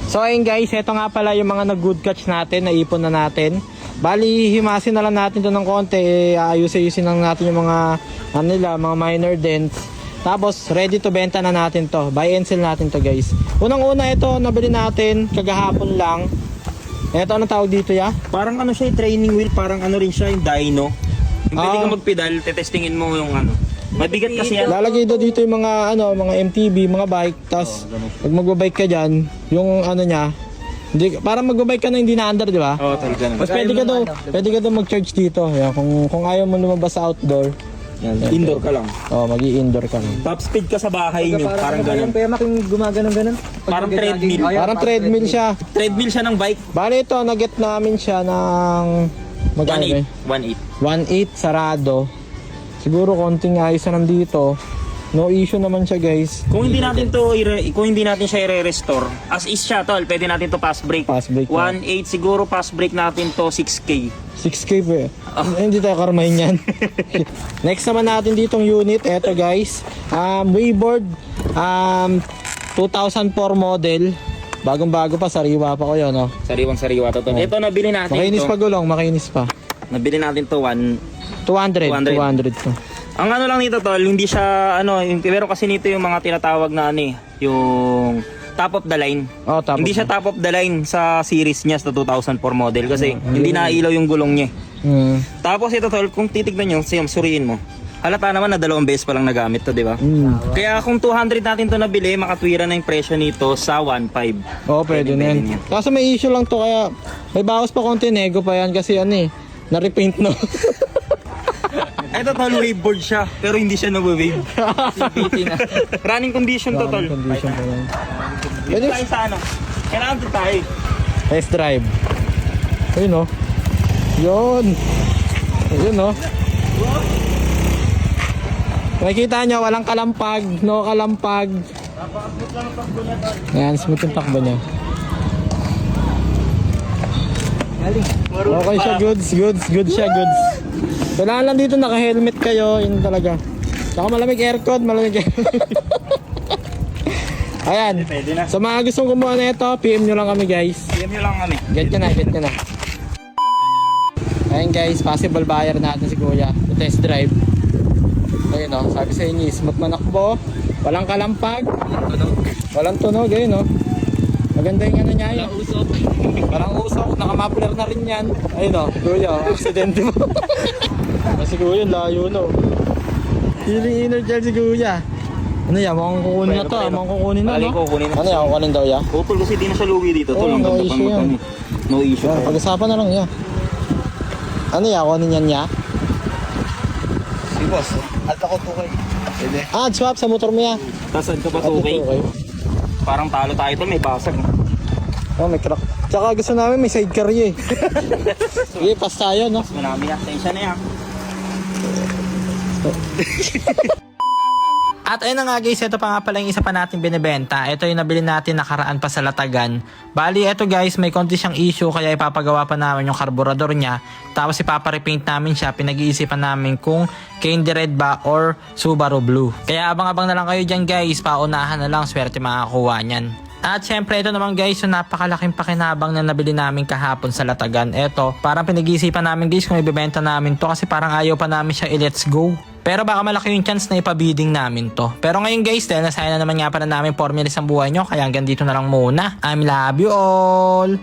So ayun guys, ito nga pala yung mga nag-good catch natin, naipon na natin. Bali, himasin na lang natin to ng konti, ayusin lang natin yung mga mga minor dents. Tapos ready to benta na natin to. Buy and sell natin to guys. Unang-una ito, nabili natin kagahapon lang. Ito anong tawag dito ya? Parang ano siya, training wheel, parang ano rin siya, yung dyno. Yung pwede ka magpedal, tetestingin mo yung ano. Mabigat kasi yan. Lalagay dito yung mga mga MTB, mga bike. Tapos pag magbabike ka diyan, yung ano niya, hindi parang magbabike ka na hindi na under, di ba? Oo, talaga naman. Mas pwede ka daw mag-charge dito. Yan, kung ayaw mo lumabas sa outdoor, Yan, indoor ka lang. magi-indoor ka lang. Top speed ka sa bahay nyo, parang ganun. Kaya making gumaganon-ganon. Parang treadmill. Parang treadmill siya. Treadmill siya ng bike. Bali ito, nag-get namin siya ng magkano ba? 1.8. 1.8 sarado. Siguro konting ayos na nandito. No issue naman siya guys. Kung hindi natin siya i-restore, as is siya tol, pwede natin to pass brake. Pass brake na. 1.8 siguro pass brake natin to 6K. 6K pa eh. Hindi tayo karmahin yan. Next naman natin ditong unit. Eto guys. Wayboard. 2004 model. Bagong-bago pa. Sariwa pa ko yun. No? Sariwang sariwa to tol. Oh. Ito nabili natin Makinis to. pa gulong. Makinis pa. Nabili natin to 200 to. Ang ano lang nito tol, hindi siya pero kasi nito yung mga tinatawag na yung top of the line. Oh, top Hindi of siya top of the line sa series niya sa 2004 model kasi hindi nailaw yung gulong niya. Tapos ito tol, kung titignan nyo, suriin mo. Halata naman na 2 beses pa lang nagamit to, di ba? Kaya kung 200 natin to nabili, makatwira na yung presyo nito sa 1.5. Oo, pwede na yan. Kaso may issue lang to kaya may bawas pa konti, nego pa yan kasi na-repaint no. Ito tol, waveboard siya, pero hindi siya nag-wave. Running condition to tol. Condition pa yan. Dito tayo sa kailangan to tayo. Test drive. Ayun no. Yun. Ayun no. Makikita nyo, walang kalampag, no kalampag. Ayan, smooth yung takbo niya. Okay siya, goods siya, goods. Kailangan lang dito naka-helmet kayo, yun talaga. Saka malamig aircon, malamig Ayan, sa mga gustong kumuha na ito, PM nyo lang kami guys. PM nyo lang kami. Get nyo na. Ayan guys, possible buyer natin si Kuya. Test drive. Ayun o, sabi sa inyo, smooth manakbo, walang kalampag, walang tunog, ayun o. Maganda yung ano niya yun. Walang usok, nakamapler na rin yan. Ayun o, Kuya, aksidente mo. Si Kuya, layo no. Feeling inner child si Kuya. Ano yan, mukhang kukunin na to, mukhang kukunin na no? Ano yan, kukunin daw ya? Putol kasi di na siya lugi dito. Oo, no issue yan. No issue. Pag-usapan na lang ya. Ano yan, kukunin yan ya? Si boss, alta ko 2K. Pwede. Swap sa motor mo ya. Tasad ka pa 2K. Parang talo tayo to, may basag. Oh, may crack. Tsaka gusto namin may sidecar eh. Sige, pass tayo no? Marami yan, tensya na yan. At ayun na nga guys, ito pa nga pala yung isa pa natin binibenta. Ito yung nabili natin nakaraan pa sa Latagan. Bali, ito guys, may konti siyang issue kaya ipapagawa pa namin yung karburador niya. Tapos ipaparepaint namin siya. Pinag-iisipan namin kung Candy Red ba or Subaru Blue. Kaya abang-abang na lang kayo dyan guys. Paunahan na lang, swerte makakuha niyan. At syempre ito naman guys, yung napakalaking pakinabang na nabili namin kahapon sa Latagan. Ito, parang pinag-iisipan namin guys kung ibebenta namin to kasi parang ayaw pa namin siya i-let's go. Pero baka malaki yung chance na ipabidding namin to. Pero ngayon guys, dahil nasaya na naman nga pala namin 4 minutes ang buhay nyo, kaya hanggang dito na lang muna. I love you all!